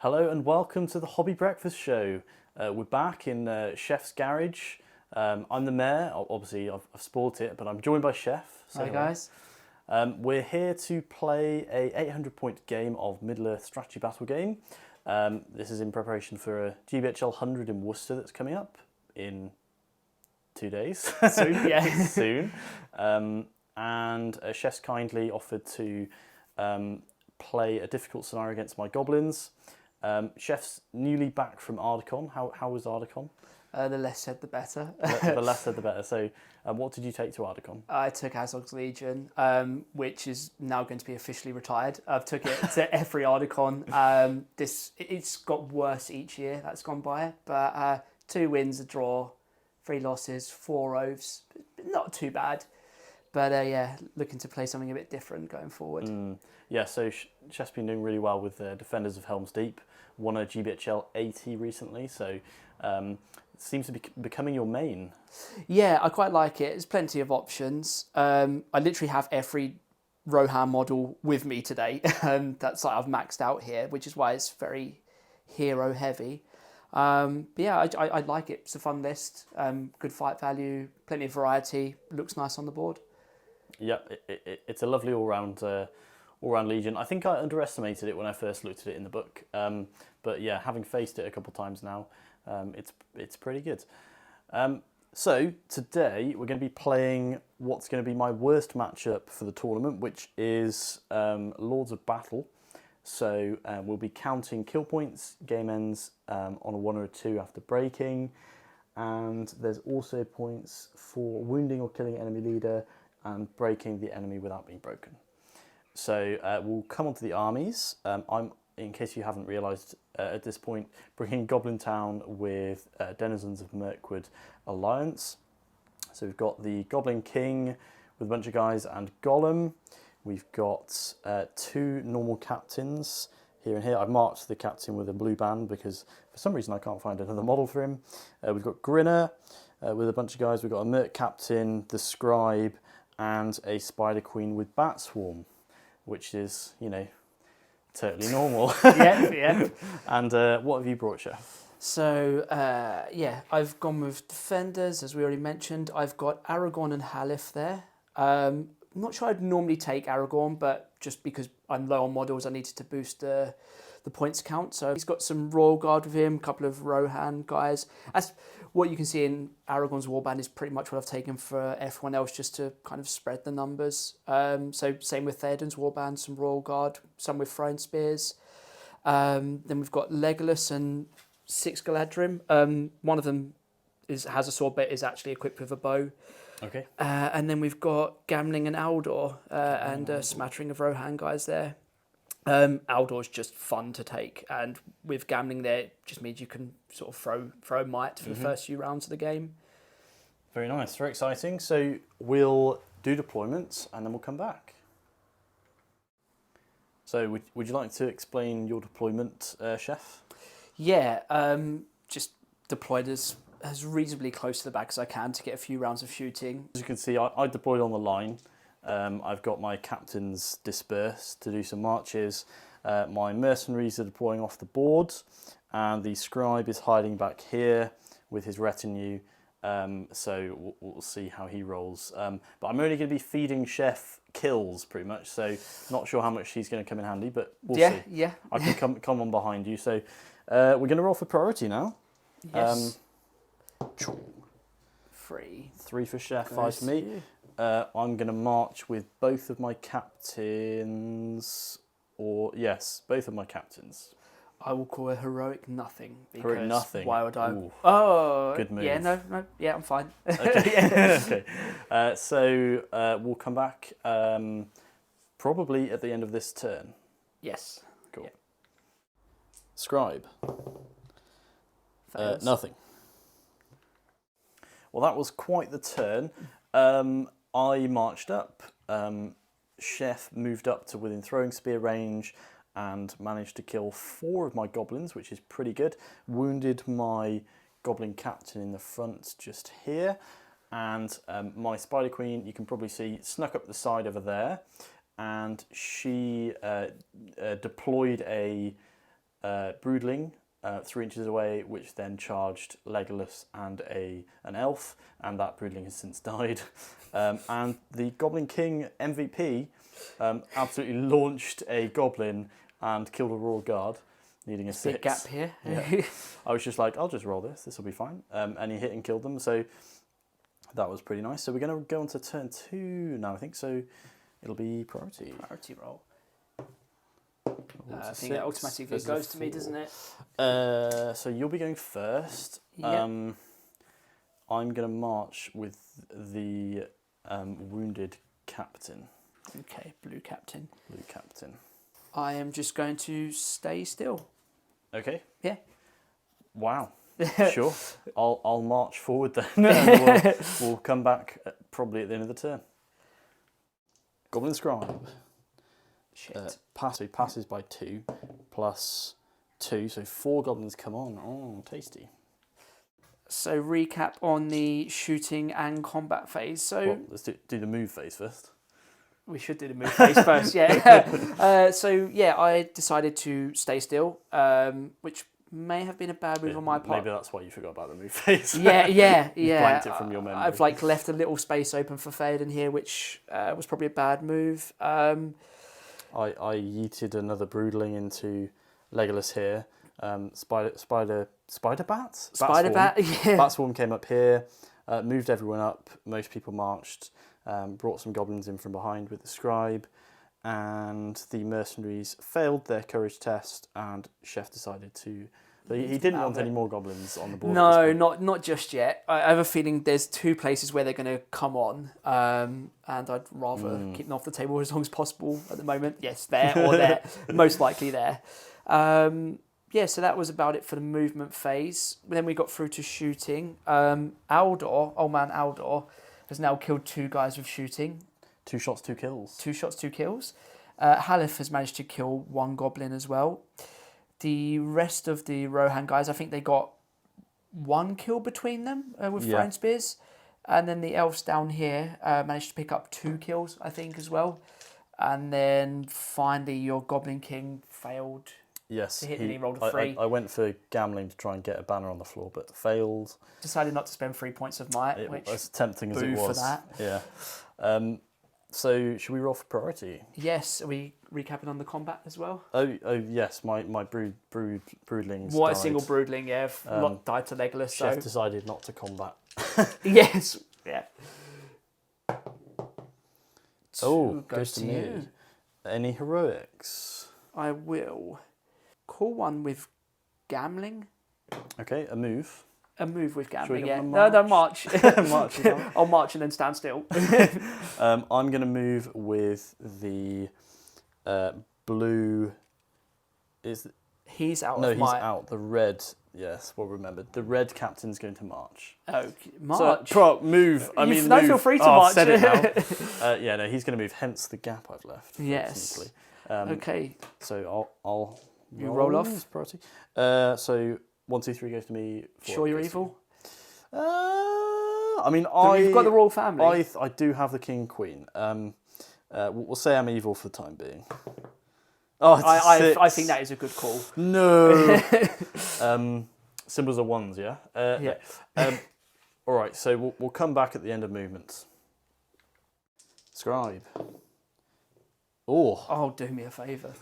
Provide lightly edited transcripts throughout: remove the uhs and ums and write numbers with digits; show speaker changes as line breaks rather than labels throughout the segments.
Hello and welcome to the Hobby Breakfast Show. We're back in Chef's Garage. I'm the mayor. Obviously, I've spoiled it, but I'm joined by Chef.
Hi guys.
We're here to play a 800-point game of Middle-earth strategy battle game. This is in preparation for a GBHL 100 in Worcester that's coming up in 2 days.
Soon, yeah.
Soon. And Chef's kindly offered to play a difficult scenario against my Goblins. Chef's newly back from Ardacon. How was Ardacon?
The less said, the better.
The less said, the better. So, what did you take to Ardacon?
I took Azog's Legion, which is now going to be officially retired. I've took it to every Ardacon. It's got worse each year that's gone by, but 2 wins, a draw, 3 losses, 4 oaths. Not too bad. But yeah, looking to play something a bit different going forward.
Yeah, so Chef's been doing really well with the Defenders of Helms Deep. Won a GBHL 80 recently, so it seems to be becoming your main.
Yeah, I quite like it. There's plenty of options. I literally have every Rohan model with me today. That's like I've maxed out here, which is why it's very hero heavy. But yeah, I like it. It's a fun list. Good fight value, plenty of variety. Looks nice on the board.
Yeah, it's a lovely all-round Legion. I think I underestimated it when I first looked at it in the book. But yeah, having faced it a couple of times now, it's pretty good. So today we're going to be playing what's going to be my worst matchup for the tournament, which is Lords of Battle. So we'll be counting kill points, game ends on a 1 or a 2 after breaking, and there's also points for wounding or killing enemy leader and breaking the enemy without being broken. So we'll come on to the armies. I'm, in case you haven't realised at this point, bringing Goblin Town with Denizens of Mirkwood Alliance. So we've got the Goblin King with a bunch of guys and Golem. We've got 2 normal captains here and here. I've marked the captain with a blue band because for some reason I can't find another model for him. We've got Grinner with a bunch of guys. We've got a Merc captain, the Scribe, and a Spider Queen with Bat Swarm, which is, you know, totally normal.
Yeah.
And what have you brought, Chef?
So yeah, I've gone with Defenders, as we already mentioned. I've got Aragorn and Halif there. I'm not sure I'd normally take Aragorn, but just because I'm low on models, I needed to boost the points count. So he's got some Royal Guard with him, a couple of Rohan guys. That's what you can see in Aragorn's warband is pretty much what I've taken for everyone else, just to kind of spread the numbers. So same with Theoden's warband, some Royal Guard, some with throwing spears. Then we've got Legolas and 6 Galadrim. One of them has a sword, but is actually equipped with a bow.
Okay.
And then we've got Gamling and Aldor, and a smattering of Rohan guys there. Aldor's just fun to take, and with Gamling there, it just means you can sort of throw might for the first few rounds of the game.
Very nice, very exciting. So we'll do deployments and then we'll come back. So would you like to explain your deployment, Chef?
Yeah, just deployed as reasonably close to the back as I can to get a few rounds of shooting.
As you can see, I deployed on the line. I've got my captains dispersed to do some marches. My mercenaries are deploying off the board, and the scribe is hiding back here with his retinue. So we'll see how he rolls. But I'm only going to be feeding Chef kills pretty much, so not sure how much he's going to come in handy, but we'll see.
Yeah.
I can come on behind you. So we're going to roll for priority now.
Yes. 3
for Chef, 5 for me. I'm going to march with both of my captains, both of my captains.
I will call a heroic nothing. Because
Heroic nothing.
Why would I?
Ooh.
Oh,
Good move.
Yeah, no, yeah, I'm fine.
Okay. Okay. So we'll come back probably at the end of this turn.
Yes.
Cool.
Yeah.
Scribe.
Fails.
Nothing. Well, that was quite the turn. I marched up. Chef moved up to within throwing spear range and managed to kill 4 of my goblins, which is pretty good. Wounded my goblin captain in the front just here. And my Spider Queen, you can probably see, snuck up the side over there. And she deployed a broodling 3 inches away, which then charged Legolas and an elf, and that broodling has since died. And the Goblin King MVP absolutely launched a goblin and killed a Royal Guard, needing a 6.
Big gap here.
Yeah. I was just like, I'll just roll this. This will be fine. And he hit and killed them. So that was pretty nice. So we're going to go on to turn 2 now, I think. So it'll be priority.
Priority roll. I think it automatically goes to me, doesn't it?
So you'll be going first.
Yep.
I'm going to march with the wounded captain.
Okay, blue captain.
Blue captain.
I am just going to stay still.
Okay.
Yeah.
Wow. Sure. I'll march forward then. And we'll come back probably at the end of the turn. Goblin Scribe.
Shit.
Passes by 2 plus 2, so 4 goblins come on. Oh, tasty.
So recap on the shooting and combat phase. So
Well, let's do the move phase first.
we should do the move phase first, yeah. So yeah, I decided to stay still, which may have been a bad move on my part.
Maybe that's why you forgot about the move phase.
Yeah.
Blanked it from your memory.
I've left a little space open for Theoden here, which was probably a bad move.
I yeeted another broodling into Legolas here. Spider bats?
Spider bat, yeah.
Bat swarm came up here, moved everyone up. Most people marched, brought some goblins in from behind with the scribe, and the mercenaries failed their courage test, and Chef decided to... He didn't want any more goblins on the board.
No, not just yet. I have a feeling there's 2 places where they're going to come on, and I'd rather keep them off the table as long as possible at the moment. Yes, there or there. Most likely there. Yeah, so that was about it for the movement phase. Then we got through to shooting. Aldor, old man Aldor, has now killed 2 guys with shooting.
2 shots, 2 kills.
2 shots, 2 kills. Halif has managed to kill 1 goblin as well. The rest of the Rohan guys, I think they got 1 kill between them with throwing spears. And then the elves down here managed to pick up 2 kills, I think, as well. And then finally your Goblin King failed to hit, and he rolled a 3.
I went for gambling to try and get a banner on the floor, but failed.
Decided not to spend 3 points of might,
As tempting as it was.
for that.
Yeah. So should we roll for priority?
Yes. Are we recapping on the combat as well?
Oh yes. My broodlings.
What
died.
a single broodling, yeah. Died to Legolas.
Chef decided not to combat.
Yes. Yeah.
Goes to me. Any heroics?
I will call one with gambling.
Okay, a move.
A move with gambling,
get
yeah.
one
No, march.
March.
I'll march and then stand still.
I'm going to move with the blue.
He's out
No,
of
he's
my...
out. The red, yes, well remembered. The red captain's going to march.
Okay, march?
So, move. I mean,
no,
move.
feel free to
I've
march.
said it now. Yeah, no, he's going to move, hence the gap I've left.
Yes. Okay.
So I'll
You roll off?
as priority. So 1, 2, 3 goes to me. 4
Sure you're
goes to
evil?
I mean,
You've got the royal family.
I do have the king and queen. We'll say I'm evil for the time being. Oh,
I think that is a good call.
No. Symbols are 1s, yeah?
Yeah.
No. All right, so we'll come back at the end of movements. Scribe.
Oh, do me a favour.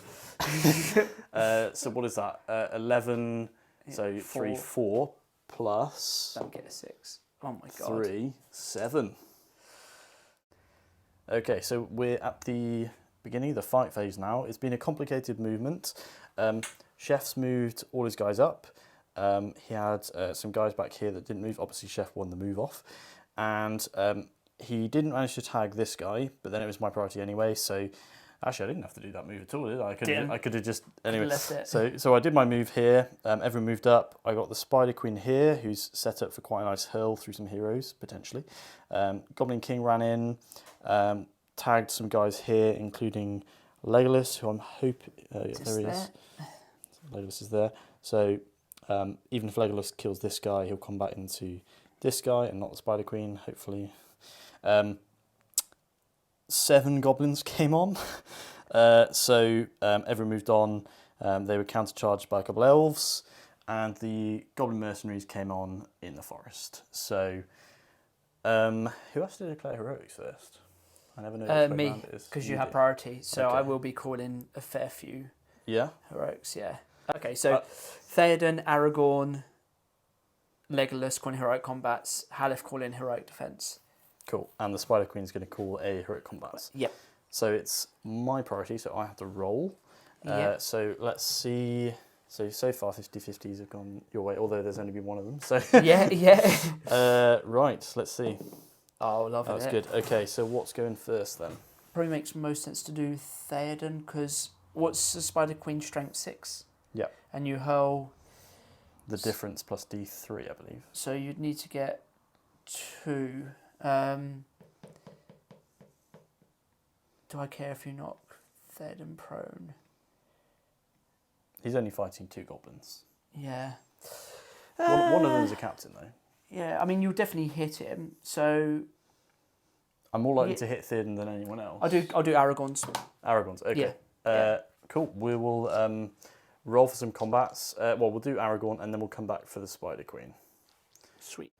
So what is that? 11, so 3, 4, plus...
Don't get a 6. Oh my god.
3, 7. Okay, so we're at the beginning of the fight phase now. It's been a complicated movement. Chef's moved all his guys up. He had some guys back here that didn't move. Obviously, Chef won the move off. And he didn't manage to tag this guy, but then it was my priority anyway, so... Actually, I didn't have to do that move at all, did I? I could have just... Anyway,
left it.
So I did my move here. Everyone moved up. I got the Spider Queen here, who's set up for quite a nice hurl through some heroes, potentially. Goblin King ran in, tagged some guys here, including Legolas, who I'm hoping... there he is. Legolas is there. So even if Legolas kills this guy, he'll combat into this guy and not the Spider Queen, hopefully. 7 goblins came on, so everyone moved on. They were countercharged by a couple of elves, and the Goblin mercenaries came on in the forest. So, who has to declare heroics first? I never know which way
Me,
round it is.
because you have priority, so
Okay.
I will be calling a fair few
Yeah?
heroics, yeah. Okay, so Theoden, Aragorn, Legolas calling heroic combats, Halef calling heroic defense.
Cool. And the Spider Queen's going to call a heroic combats.
Yep.
So it's my priority, so I have to roll.
Yep.
So let's see. So far 50-50s have gone your way, although there's only been one of them. So
yeah.
right, let's see.
Oh, lovely.
That's good. Okay, so what's going first then?
Probably makes most sense to do Theoden, because what's the Spider Queen strength 6?
Yeah.
And you hurl...
The difference plus D3, I believe.
So you'd need to get 2. Do I care if you knock Theoden prone?
He's only fighting 2 goblins.
Yeah.
One of them's a captain, though.
Yeah, I mean, you'll definitely hit him, so...
I'm more likely to hit Theoden than anyone else.
I'll do Aragorn's.
Aragorn's, okay.
Yeah.
Cool. We will roll for some combats. We'll do Aragorn, and then we'll come back for the Spider Queen.
Sweet.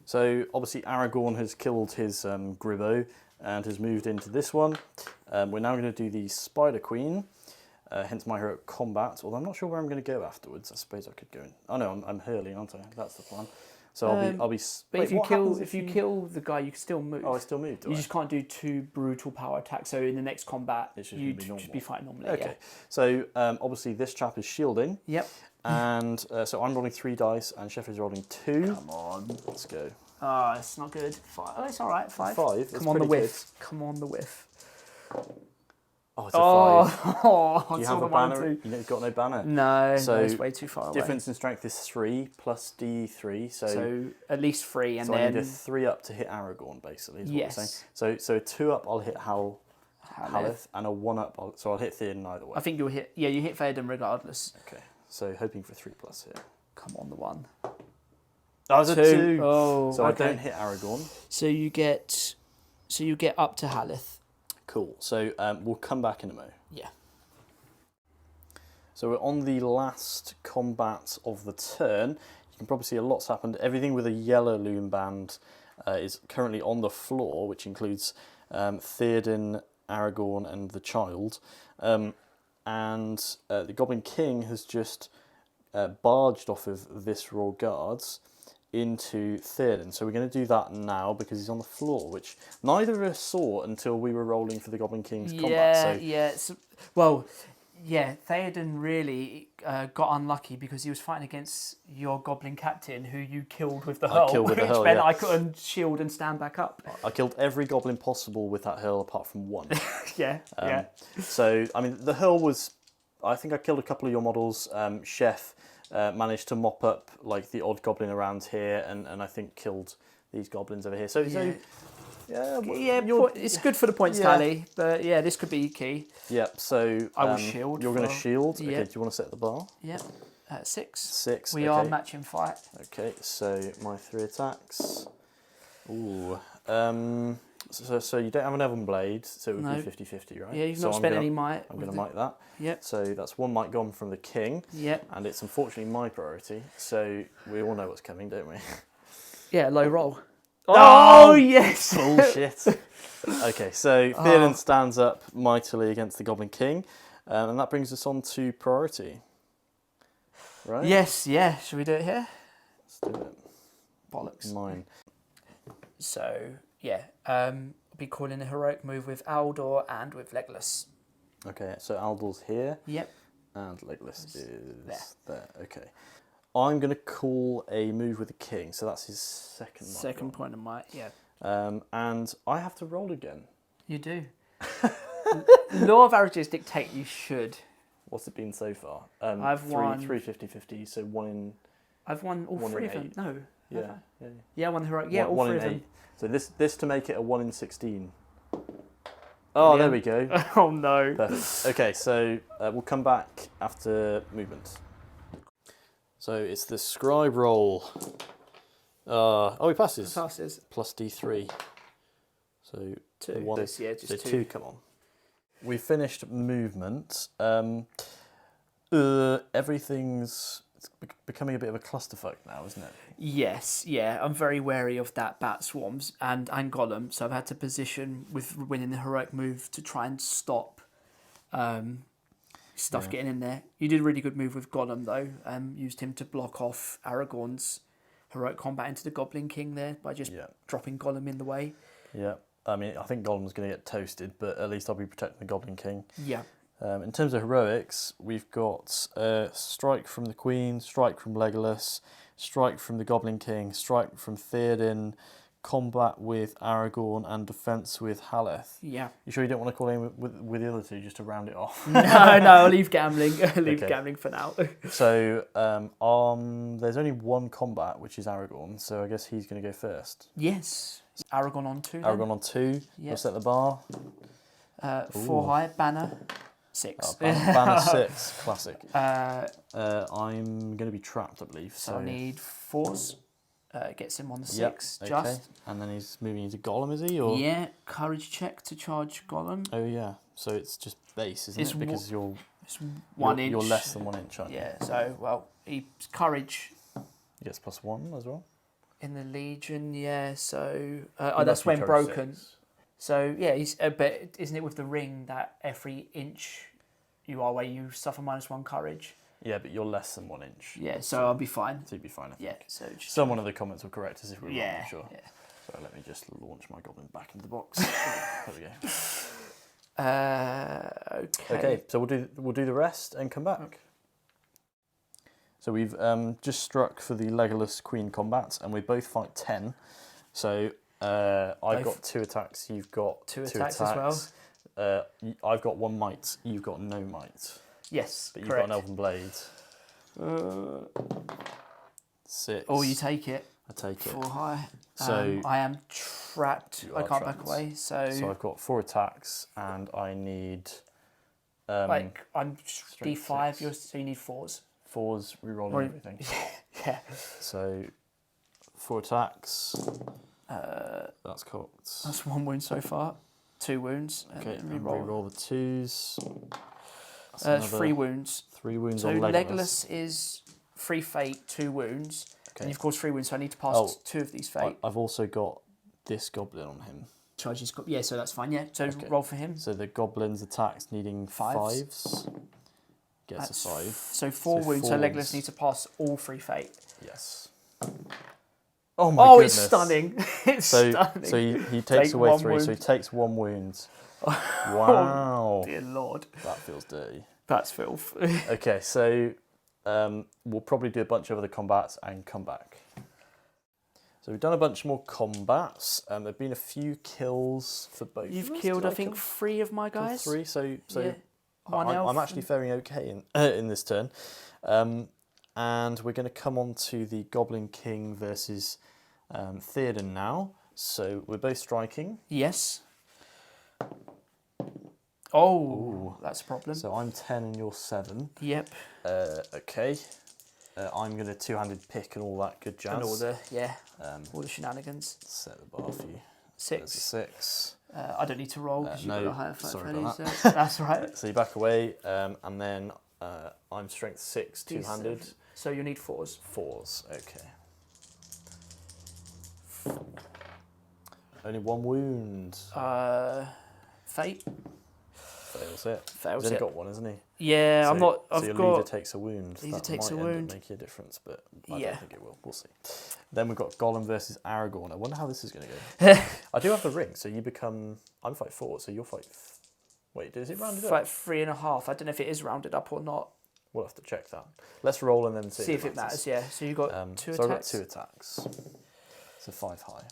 So, obviously, Aragorn has killed his Gribbo and has moved into this one. We're now going to do the Spider Queen, hence my heroic combat, although I'm not sure where I'm going to go afterwards. I suppose I could go in... Oh, no, I'm hurling, aren't I? That's the plan. So I'll be.
But
Wait,
if you kill the guy, you can still move.
Oh, I still move.
You just can't do 2 brutal power attacks. So in the next combat, you'd just be fighting normally.
Okay.
Yeah.
So obviously this chap is shielding.
Yep.
And so I'm rolling 3 dice, and Chef is rolling 2.
Come on.
Let's go.
Oh, it's not good. 5. Oh, it's all right. 5.
5.
Come on the whiff. Come on the whiff.
Oh, it's a 5.
Oh,
Do you have a banner? You've got no banner.
No,
so
it's way too far away.
Difference in strength is 3 plus D3. So
at least 3, and
so
then
I need a 3 up to hit Aragorn, basically. Is what
yes.
I'm saying. So a 2 up, I'll hit Haleth, and a 1 up, I'll hit Theoden either way.
I think you'll hit. Yeah, you hit Theoden regardless.
Okay. So hoping for 3 plus here.
Come on, the 1.
Oh, it's a 2.
Oh,
so
okay.
I don't hit Aragorn.
So you get up to Haleth.
Cool. So we'll come back in a mo.
Yeah.
So we're on the last combat of the turn. You can probably see a lot's happened. Everything with a yellow loom band is currently on the floor, which includes Theoden, Aragorn, and the child. And the Goblin King has just barged off of Visceral Guards into Theoden. So we're going to do that now because he's on the floor, which neither of us saw until we were rolling for the Goblin King's combat.
Theoden really got unlucky because he was fighting against your Goblin Captain, who you killed with the hurl, which meant I couldn't shield and stand back up.
I killed every Goblin possible with that hurl apart from 1.
Yeah.
So, I mean, the hurl was... I think I killed a couple of your models. Chef managed to mop up like the odd goblin around here, and I think killed these goblins over here. So
it's good for the points tally, but yeah, this could be key.
Yep. So
I will shield.
You're going to shield.
Yep.
Okay. Do you want to set the bar?
Yep. 6.
6.
We are matching fight.
Okay. So my 3 attacks. Ooh. So you don't have an Elven Blade, so it would be 50-50, right?
Yeah, you've not spent any might.
I'm going to might that.
Yep.
So that's 1 might gone from the King.
Yep.
And it's unfortunately my priority, so we all know what's coming, don't we?
Yeah, low roll. Oh, yes!
Bullshit. Okay, so Theoden stands up mightily against the Goblin King, and that brings us on to priority. Right?
Yes, yeah. Should we do it here?
Let's do it.
Bollocks.
Mine.
So, yeah, I'll be calling a heroic move with Aldor and with Legolas.
Okay, so Aldor's here.
Yep.
And Legolas is there. Okay. I'm going to call a move with the King, so that's his second
point of might, yeah.
And I have to roll again.
You do. Law of averages dictate you should.
What's it been so far?
I've won
3 50-50, so 1 in...
I've won all 3 of them. No.
Yeah,
I won the heroic. Yeah, all 3 of them.
So this to make it a 1 in 16. Oh, there we go.
Oh no.
Perfect. Okay, so we'll come back after movement. So it's the scribe roll. He passes.
Passes.
Plus D3. So
2.
2, come on. We finished movement. Everything's becoming a bit of a clusterfuck now, isn't it?
Yes, yeah. I'm very wary of that bat swarms and Golem, so I've had to position with winning the heroic move to try and stop stuff getting in there. You did a really good move with Gollum though. Used him to block off Aragorn's heroic combat into the Goblin King there by just dropping Gollum in the way.
Yeah, I mean, I think Gollum's going to get toasted, but at least I'll be protecting the Goblin King.
Yeah.
In terms of heroics, we've got strike from the Queen, strike from Legolas, strike from the Goblin King, strike from Theoden, combat with Aragorn, and defense with Haleth.
Yeah.
You sure you don't want to call in with the other two just to round it off?
No, I'll leave gambling. Gambling for now.
So there's only one combat, which is Aragorn, so I guess he's going to go first.
Yes. Aragorn on 2 then.
Aragorn on 2. We'll set the bar.
4 high, banner 6.
Banner 6, classic. I'm going to be trapped, I believe.
So I need 4s. Gets him on the 6,
okay.
just.
And then he's moving into Gollum, is he? Or?
Yeah, courage check to charge Gollum.
Oh, yeah. So it's just base, isn't it? Because
it's 1 inch.
You're less than 1 inch, aren't you?
Yeah, so, well, he's courage.
He gets +1 as well.
In the Legion, yeah, so... that's when broken.
6.
So, yeah, he's but isn't it with the ring that every inch you are where you suffer -1 courage?
Yeah, but you're less than 1 inch.
Yeah, so I'll be fine.
So you'd be fine, I think.
Yeah, so just...
Someone in the comments will correct us if we're wrong, I'm sure.
Yeah.
So let me just launch my Goblin back into the box. There we go. Okay, so we'll do the rest and come back. Okay. So we've just struck for the Legolas Queen combat, and we both fight 10. So I've got 2 attacks, you've got 2 attacks
as well.
I've got 1 might, you've got no might.
Yes,
but you've
correct.
got an Elven Blade. 6.
Oh, you take it.
I take it.
4 high.
So
I am trapped. I can't back away. So
I've got 4 attacks, and I need.
I'm D5.
6.
So you need 4s.
4s, rerolling everything.
Yeah.
So 4 attacks. That's cocked.
That's 1 wound so far. 2 wounds.
Okay,
and
reroll the 2s.
That's 3 wounds.
3 wounds
so
on Legolas.
Legolas is 3 fate, 2 wounds.
Okay.
And you've caused 3 wounds, so I need to pass 2 of these fate.
I've also got this Goblin on him.
Charges, yeah, so that's fine, yeah. So roll for him.
So the Goblin's attacks needing 5s. Gets a 5.
So 4 wounds, so Legolas needs to pass all 3 fate.
Yes. Oh my goodness.
It's stunning. It's stunning.
So he takes away 3, so he takes 1 wound. Wow.
Dear Lord.
That feels dirty.
That's filth.
Okay, so we'll probably do a bunch of other combats and come back. So we've done a bunch more combats. There have been a few kills for both.
You've killed, I think, 3 of my guys.
3, so
yeah.
I'm actually faring okay in this turn. And we're going to come on to the Goblin King versus Theoden now. So we're both striking.
Yes. Oh,
ooh.
That's a problem.
So I'm 10 and you're 7.
Yep.
Okay. I'm going to 2-handed pick and all that good jazz.
And all the shenanigans.
Set the bar for you.
6.
There's a 6.
I don't need to roll because you've got a higher fight
sorry
ready,
about that.
so that's right.
So you back away, and then I'm strength 6, 2-handed.
So you need 4s.
4s, okay. Only 1 wound.
Fate.
Fails it.
Fails
He's only
it.
got 1, isn't he?
Yeah,
so,
I'm not.
So
I've
your
got.
leader takes a wound.
Leader takes a
might
wound.
Make a difference, but I don't think it will. We'll see. Then we've got Gollum versus Aragorn. I wonder how this is going to go. I do have the ring, so you become. I'm fight 4, so you'll fight. Wait, is it rounded up?
Fight 3.5. I don't know if it is rounded up or not.
We'll have to check that. Let's roll and then see
if it matters. Yeah. So you got 2 attacks.
So I've got 2 attacks. So 5 high.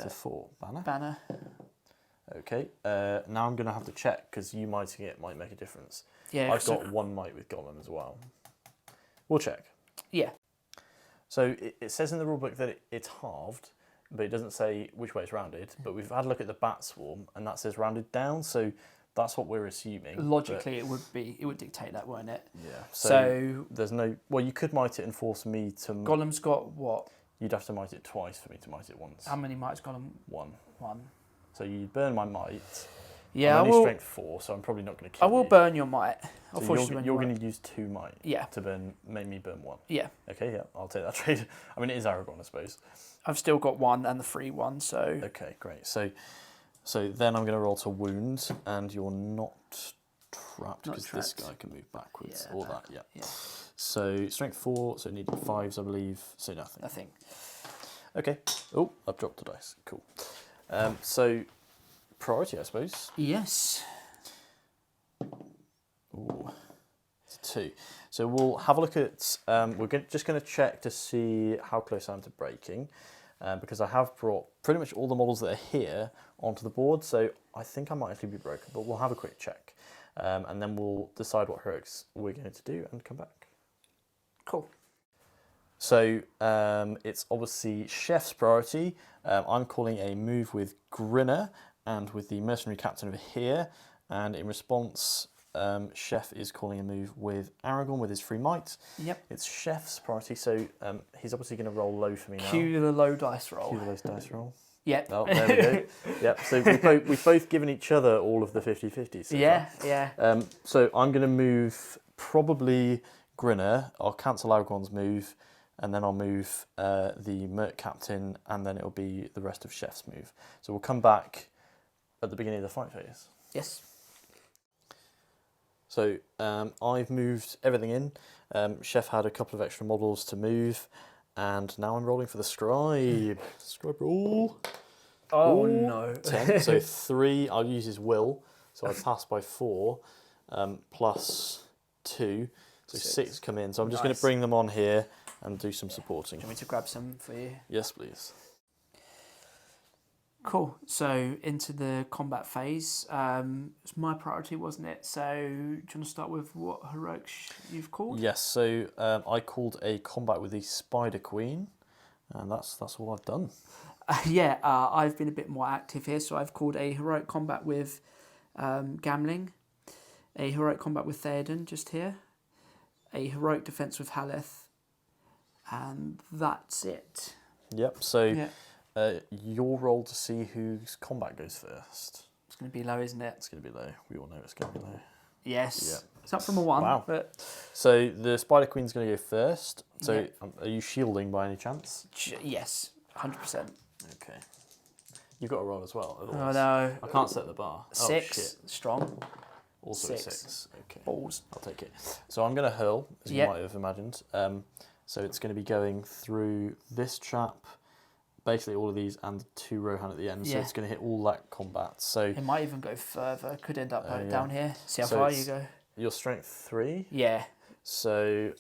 So 4 banner. Okay. Now I'm going to have to check because you might make a difference.
Yeah.
I've got 1 might with Gollum as well. We'll check.
Yeah.
So it says in the rulebook that it's halved, but it doesn't say which way it's rounded. But we've had a look at the bat swarm, and that says rounded down. So that's what we're assuming.
Logically, it would dictate that, won't it?
Yeah. So there's no. Well, you could might it and force me to.
Gollum's got what?
You'd have to might it twice for me to might it once.
How many mites Gollum?
1.
1.
So you burn my might,
Yeah,
I'm
I
only
will.
strength 4, so I'm probably not going to kill
I will
you.
burn your might.
So
Unfortunately,
you're going to use 2 might
Yeah.
to make me burn 1.
Yeah.
Okay, yeah, I'll take that trade. I mean, it is Aragorn, I suppose.
I've still got 1 and the free 1, so.
Okay, great. So then I'm going to roll to wound, and you're not trapped because this guy can move backwards.
Yeah,
All that, yeah.
Yeah.
So strength 4, so it needed 5s, I believe. So nothing.
Nothing.
Okay. Oh, I've dropped the dice. Cool. So priority, I suppose.
Yes.
Ooh, it's a 2. So we'll have a look at. Just going to check to see how close I am to breaking, because I have brought pretty much all the models that are here onto the board. So I think I might actually be broken, but we'll have a quick check, and then we'll decide what heroics we're going to do and come back.
Cool.
So it's obviously Chef's priority. I'm calling a move with Grinner and with the mercenary captain over here. And in response, Chef is calling a move with Aragorn with his free might.
Yep.
It's Chef's priority, so he's obviously going to roll low for me now.
Cue the low dice roll.
Cue the low dice roll.
Yep.
Oh, there we go. Yep, so we've both given each other all of the 50-50s. So
Yeah,
far.
yeah.
So I'm going to move probably Grinner. I'll cancel Aragorn's move, and then I'll move the Merc Captain, and then it'll be the rest of Chef's move. So we'll come back at the beginning of the fight phase.
Yes.
So I've moved everything in. Chef had a couple of extra models to move, and now I'm rolling for the scribe. Scribe roll.
Oh,
Ooh,
no.
10. So 3, I'll use his will. So I pass by 4, plus 2. So 6 come in. So I'm just going to bring them on here and do some supporting.
Do you want me to grab some for you?
Yes, please.
Cool. So into the combat phase. It's my priority, wasn't it? So do you want to start with what heroics you've called?
Yes. So I called a combat with the Spider Queen, and that's all I've done.
I've been a bit more active here. So I've called a heroic combat with Gamling, a heroic combat with Theoden, just here, a heroic defense with Haleth, and that's it.
Yep. So.
Yeah.
Your roll to see whose combat goes first.
It's going to be low, isn't it?
It's going to be low. We all know it's going to be low.
Yes.
Yeah.
It's up from a 1.
Wow.
But
So the Spider Queen's going to go first. So
Yeah.
Are you shielding by any chance?
yes, 100%.
Okay. You've got to roll as well.
Oh
Otherwise
no.
I can't set the bar.
6.
Oh, shit.
Strong.
Also
6.
6. Okay.
Balls.
I'll take it. So I'm going to hurl, as you
Yep.
might have imagined. So it's going to be going through this chap, basically all of these, and 2 Rohan at the end. So
Yeah.
it's going to hit all that combat. So
It might even go further. Could end up
yeah.
down here. See how
So
far
it's-
you go.
your strength 3.
Yeah.
So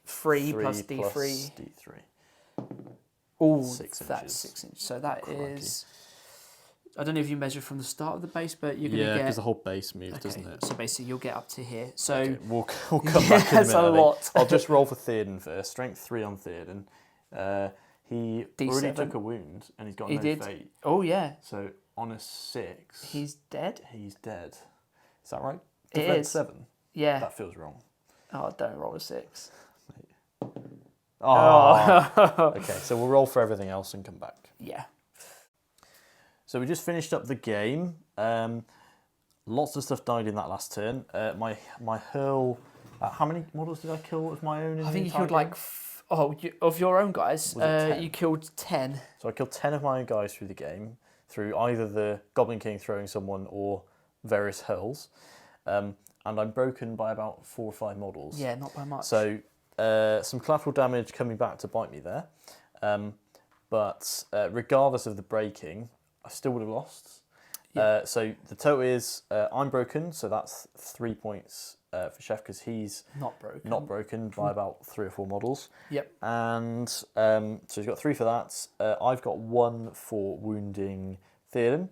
3 plus D3.
plus D3.
Oh,
6
that's
inches.
6 inches. So that
Crikey.
is. I don't know if you measure from the start of the base, but you're going to
Yeah,
get.
because the whole base moved,
Okay,
doesn't it?
so basically you'll get up to here. So
Okay, we'll come back in a
that's
minute.
a
I think.
lot.
I'll just roll for Theoden first. Strength 3 on Theoden. He
D7.
already took a wound, and he's got
He
no
did.
fate.
Oh yeah,
So on a 6,
he's dead.
he's dead. Is that right?
It
Defense
is.
7.
Yeah.
That feels wrong.
Oh, don't roll a 6.
Oh. Okay, so we'll roll for everything else and come back.
Yeah.
So we just finished up the game. Lots of stuff died in that last turn. My hurl. How many models did I kill of my own? In
I think
the
you killed
entire
like
game?
of your own guys.
Was it 10?
You killed 10.
So I killed 10 of my own guys through the game, through either the Goblin King throwing someone or various hurls, and I'm broken by about 4 or 5 models.
Yeah, not by much.
So some collateral damage coming back to bite me there, but regardless of the breaking, I still would have lost.
Yeah.
So the total is I'm broken, so that's 3 points for Chef because he's
not broken.
not broken by about 3 or 4 models.
Yep.
And so he's got 3 for that. I've got 1 for wounding Theoden.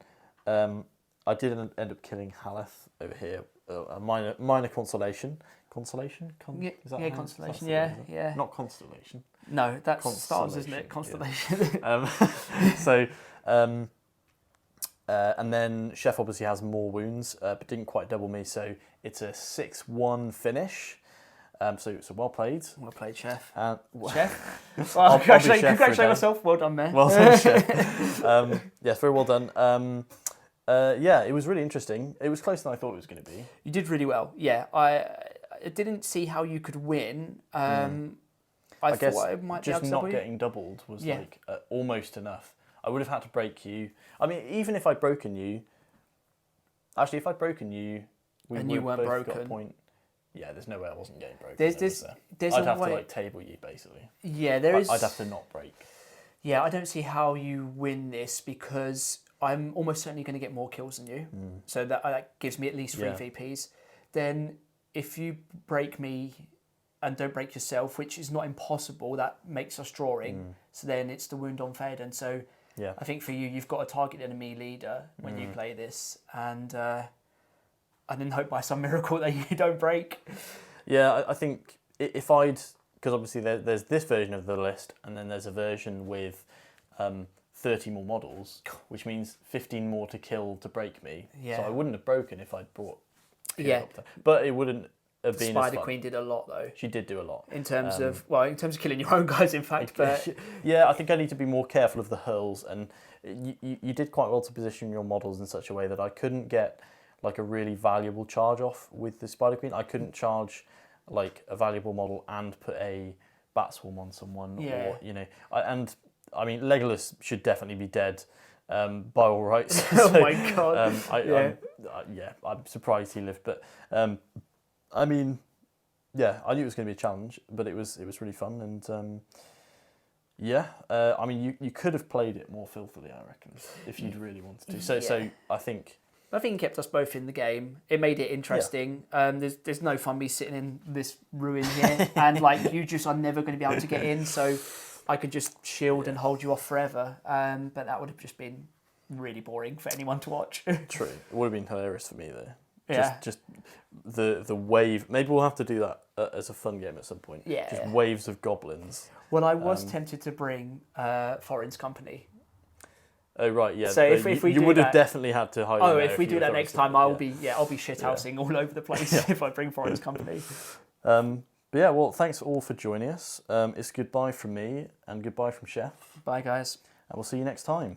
I did end up killing Haleth over here. A minor consolation. Consolation?
Yeah,
Is that
yeah,
how-
constellation.
that's
Yeah,
the word, is it?
yeah.
Not constellation.
No, that's stars, isn't it?
Constellation,
Constellation.
So, and then Chef obviously has more wounds, but didn't quite double me. So it's a 6-1 finish. So well played.
Well played, Chef.
And
Chef.
I'll be Chef for a
Congratulate
day.
myself. Well done, there.
Well done, Chef. Yes, very well done. Yeah, it was really interesting. It was closer than I thought it was going to be.
You did really well. Yeah, I didn't see how you could win. I
guess
thought I might be able
just
to
not
double you.
getting doubled was
Yeah.
like almost enough. I would have had to break you. I mean, even if I'd broken you... Actually, if I'd broken you, we
And
would
you
have
weren't
both got a
broken.
point. Yeah, there's no way I wasn't getting broken.
There's
I'd
a
have
way.
to like table you basically.
Yeah, there is.
I'd have to not break.
Yeah, I don't see how you win this because I'm almost certainly going to get more kills than you. So that gives me at least 3
Yeah.
VPs. Then if you break me and don't break yourself, which is not impossible, that makes us drawing. So then it's the wound on fed. And so
Yeah.
I think for you, you've got to target enemy leader when you play this. And then hope by some miracle that you don't break.
Yeah, I think if I'd... Because obviously there's this version of the list, and then there's a version with 30 more models, which means 15 more to kill to break me.
Yeah.
So I wouldn't have broken if I'd brought...
Yeah.
But it wouldn't have been as
Spider
fun.
Queen did a lot though.
She did do a lot.
In terms of killing your own guys, in fact. But
Yeah, I think I need to be more careful of the hurls, and you did quite well to position your models in such a way that I couldn't get like a really valuable charge off with the Spider Queen. I couldn't charge like a valuable model and put a bat swarm on someone,
Yeah.
or I mean Legolas should definitely be dead by all rights.
Oh my God.
I'm surprised he lived, but I mean, yeah, I knew it was going to be a challenge, but it was really fun, and I mean, you could have played it more filthily, I reckon, if you'd really wanted to. So I think
it kept us both in the game. It made it interesting. There's no fun me sitting in this ruin here, and like you just are never going to be able to get in. So I could just shield and hold you off forever. But that would have just been really boring for anyone to watch.
True. It would have been hilarious for me though.
Yeah.
Just the wave. Maybe we'll have to do that as a fun game at some point.
Yeah.
Just waves of goblins.
Well, I was tempted to bring Foreign's Company.
Oh right, yeah.
So if we
you
do
would have
that-
definitely had to hide.
Oh,
in there
if we
you
do
were
that
throwing
next
stuff.
time, I'll be shithousing all over the place if I bring Foreign's Company.
But yeah, well, thanks all for joining us. It's goodbye from me and goodbye from Chef,
Bye, guys.
and we'll see you next time.